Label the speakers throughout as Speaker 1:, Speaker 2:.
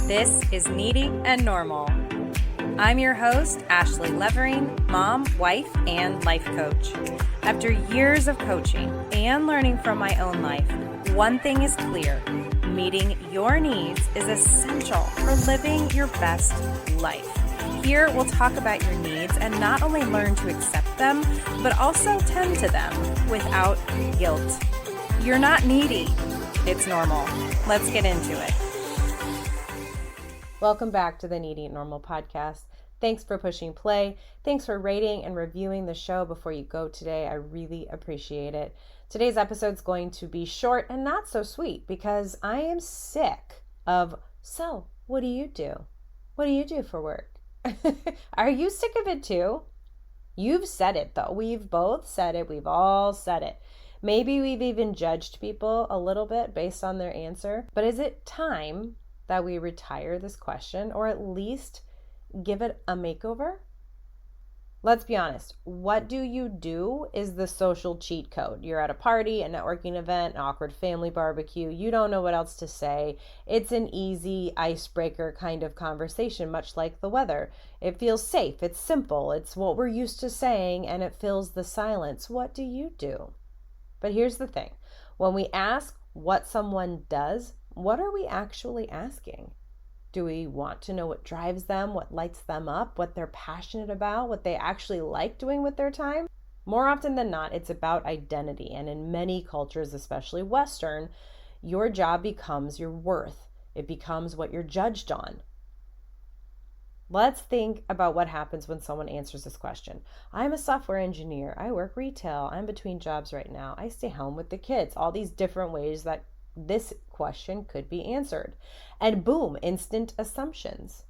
Speaker 1: This is Needy and Normal. I'm your host, Ashley Levering, mom, wife, and life coach. After years of coaching and learning from my own life, one thing is clear: meeting your needs is essential for living your best life. Here, we'll talk about your needs and not only learn to accept them, but also tend to them without guilt. You're not needy. It's normal. Let's get into it. Welcome back to the Needy and Normal podcast. Thanks for pushing play. Thanks for rating and reviewing the show before you go today. I really appreciate it. Today's episode is going to be short and not so sweet because I am sick of, so what do you do? What do you do for work? Are you sick of it too? You've said it though. We've both said it. We've all said it. Maybe we've even judged people a little bit based on their answer. But is it time that we retire this question, or at least give it a makeover? Let's be honest. What do you do is the social cheat code. You're at a party, a networking event, an awkward family barbecue. You don't know what else to say. It's an easy icebreaker kind of conversation, much like the weather. It feels safe. It's simple. It's what we're used to saying, and it fills the silence. What do you do? But here's the thing. When we ask what someone does, what are we actually asking? Do we want to know what drives them, what lights them up, what they're passionate about, what they actually like doing with their time? More often than not, it's about identity. And in many cultures, especially Western, your job becomes your worth. It becomes what you're judged on. Let's think about what happens when someone answers this question. I'm a software engineer. I work retail. I'm between jobs right now. I stay home with the kids. All these different ways that this question could be answered. And boom, instant assumptions.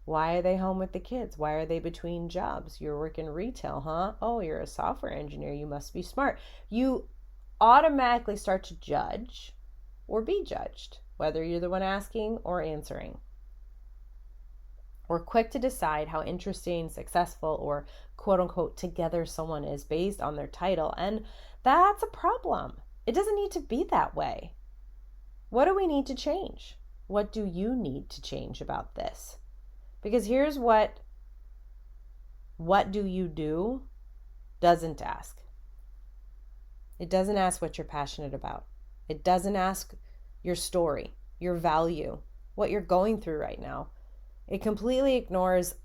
Speaker 1: Why are they home with the kids? Why are they between jobs? You're working retail, huh? Oh, you're a software engineer. You must be smart. You automatically start to judge or be judged, whether you're the one asking or answering. We're quick to decide how interesting, successful, or quote unquote together someone is based on their title. And that's a problem. It doesn't need to be that way. What do we need to change? What do you need to change about this? Because here's what do you do doesn't ask. It doesn't ask what you're passionate about. It doesn't ask your story, your value, what you're going through right now. It completely ignores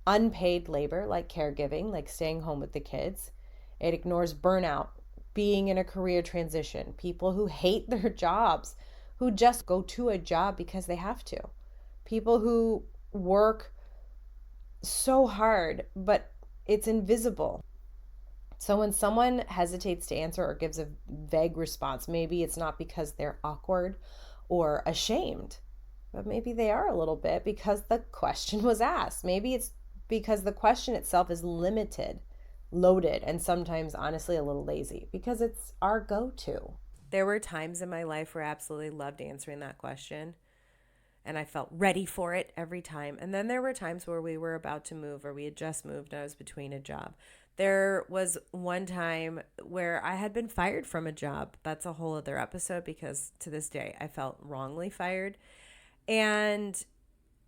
Speaker 1: unpaid labor like caregiving, like staying home with the kids. It ignores burnout, being in a career transition, people who hate their jobs, who just go to a job because they have to. People who work so hard, but it's invisible. So when someone hesitates to answer or gives a vague response, maybe it's not because they're awkward or ashamed, but maybe they are a little bit because the question was asked. Maybe it's because the question itself is limited, loaded, and sometimes honestly a little lazy because it's our go-to. There were times in my life where I absolutely loved answering that question and I felt ready for it every time. And then there were times where we were about to move or we had just moved and I was between a job. There was one time where I had been fired from a job. That's a whole other episode because to this day I felt wrongly fired. And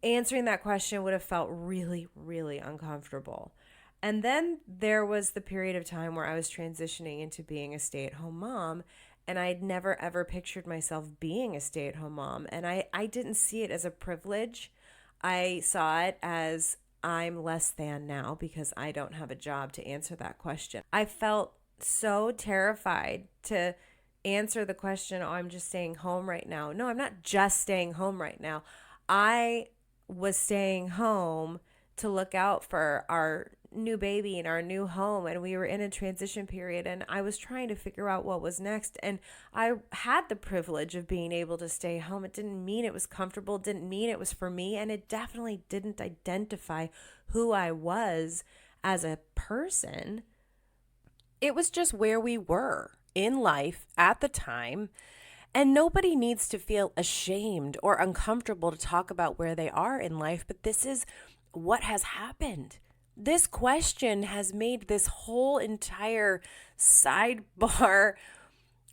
Speaker 1: answering that question would have felt really, really uncomfortable. And then there was the period of time where I was transitioning into being a stay-at-home mom. And I'd never, ever pictured myself being a stay-at-home mom. And I didn't see it as a privilege. I saw it as I'm less than now because I don't have a job to answer that question. I felt so terrified to answer the question, oh, I'm just staying home right now. No, I'm not just staying home right now. I was staying home to look out for our new baby in our new home, and we were in a transition period, and I was trying to figure out what was next. And I had the privilege of being able to stay home. It didn't mean it was comfortable, didn't mean it was for me, and it definitely didn't identify who I was as a person. It was just where we were in life at the time. And nobody needs to feel ashamed or uncomfortable to talk about where they are in life, but this is what has happened. This question has made this whole entire sidebar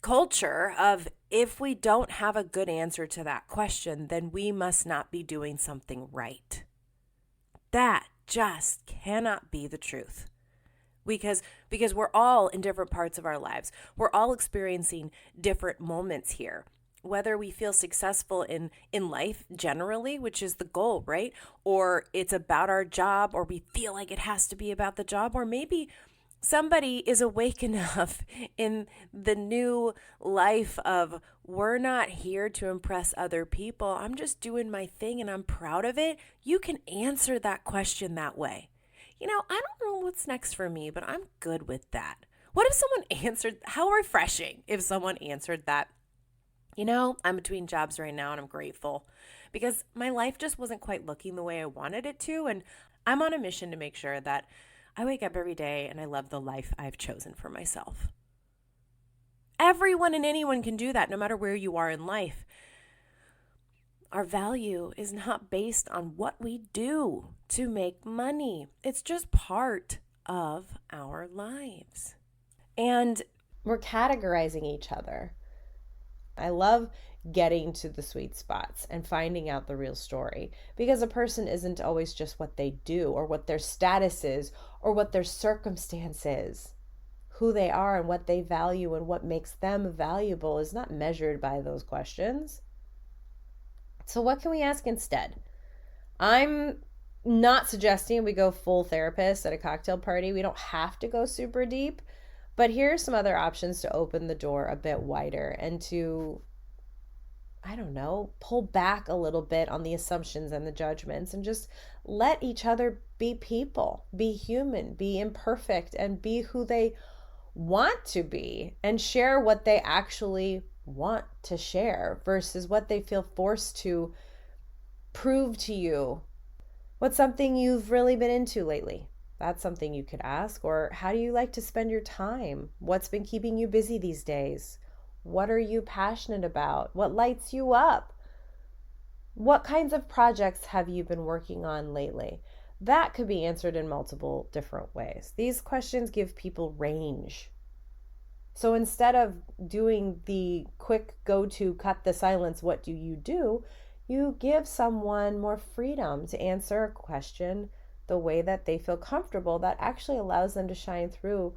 Speaker 1: culture of if we don't have a good answer to that question, then we must not be doing something right. That just cannot be the truth. Because we're all in different parts of our lives. We're all experiencing different moments here. Whether we feel successful in life generally, which is the goal, right? Or it's about our job, or we feel like it has to be about the job, or maybe somebody is awake enough in the new life of, we're not here to impress other people. I'm just doing my thing and I'm proud of it. You can answer that question that way. I don't know what's next for me, but I'm good with that. What if someone answered, how refreshing if someone answered that, I'm between jobs right now and I'm grateful because my life just wasn't quite looking the way I wanted it to. And I'm on a mission to make sure that I wake up every day and I love the life I've chosen for myself. Everyone and anyone can do that no matter where you are in life. Our value is not based on what we do to make money. It's just part of our lives. And we're categorizing each other. I love getting to the sweet spots and finding out the real story, because a person isn't always just what they do or what their status is or what their circumstance is. Who they are and what they value and what makes them valuable is not measured by those questions. So what can we ask instead? I'm not suggesting we go full therapist at a cocktail party. We don't have to go super deep, but here are some other options to open the door a bit wider and to, pull back a little bit on the assumptions and the judgments and just let each other be people, be human, be imperfect, and be who they want to be and share what they actually want to share versus what they feel forced to prove to you. What's something you've really been into lately? That's something you could ask. Or how do you like to spend your time? What's been keeping you busy these days? What are you passionate about? What lights you up? What kinds of projects have you been working on lately? That could be answered in multiple different ways. These questions give people range. So instead of doing the quick go-to cut the silence, what do? You give someone more freedom to answer a question the way that they feel comfortable, that actually allows them to shine through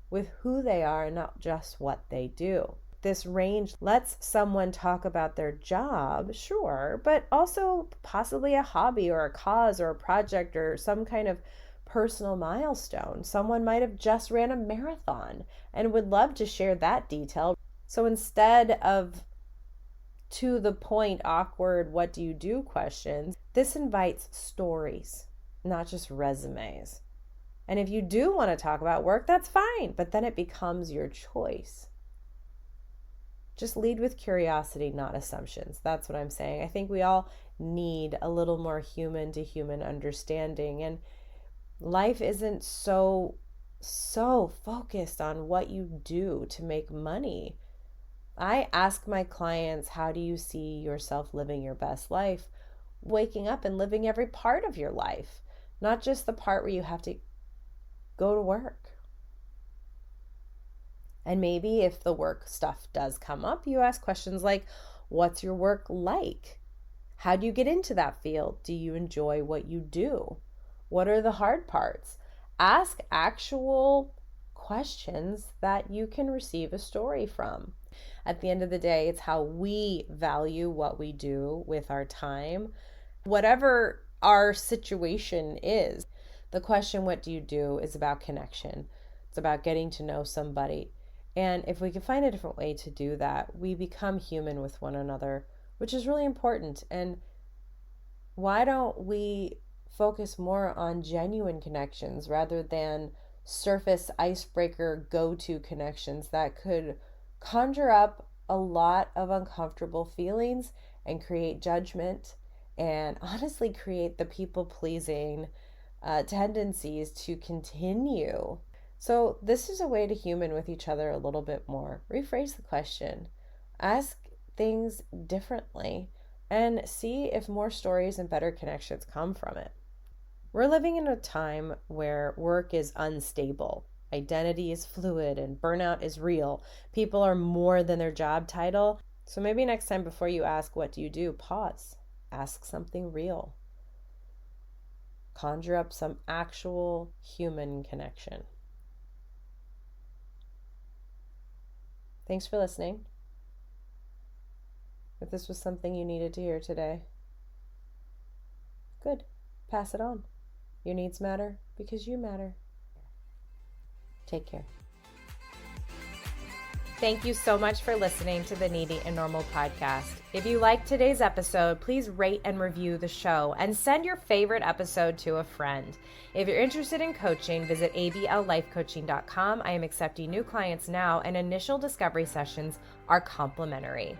Speaker 1: with who they are and not just what they do. This range lets someone talk about their job, sure, but also possibly a hobby or a cause or a project or some kind of personal milestone. Someone might have just ran a marathon and would love to share that detail. So instead of to the point, awkward, what do you do questions, this invites stories, not just resumes. And if you do want to talk about work, that's fine, but then it becomes your choice. Just lead with curiosity, not assumptions. That's what I'm saying. I think we all need a little more human to human understanding. And life isn't so focused on what you do to make money. I ask my clients, how do you see yourself living your best life? Waking up and living every part of your life, not just the part where you have to go to work. And maybe if the work stuff does come up, you ask questions like, what's your work like? How do you get into that field? Do you enjoy what you do? What are the hard parts? Ask actual questions that you can receive a story from. At the end of the day, it's how we value what we do with our time. Whatever our situation is, the question, what do you do, is about connection. It's about getting to know somebody. And if we can find a different way to do that, we become human with one another, which is really important. And why don't we focus more on genuine connections rather than surface icebreaker go-to connections that could conjure up a lot of uncomfortable feelings and create judgment and honestly create the people-pleasing tendencies to continue. So this is a way to human with each other a little bit more. Rephrase the question. Ask things differently and see if more stories and better connections come from it. We're living in a time where work is unstable, identity is fluid, and burnout is real. People are more than their job title. So maybe next time before you ask, what do you do? Pause. Ask something real. Conjure up some actual human connection. Thanks for listening. If this was something you needed to hear today, good. Pass it on. Your needs matter because you matter. Take care. Thank you so much for listening to the Needy and Normal podcast. If you liked today's episode, please rate and review the show and send your favorite episode to a friend. If you're interested in coaching, visit ablifecoaching.com. I am accepting new clients now, and initial discovery sessions are complimentary.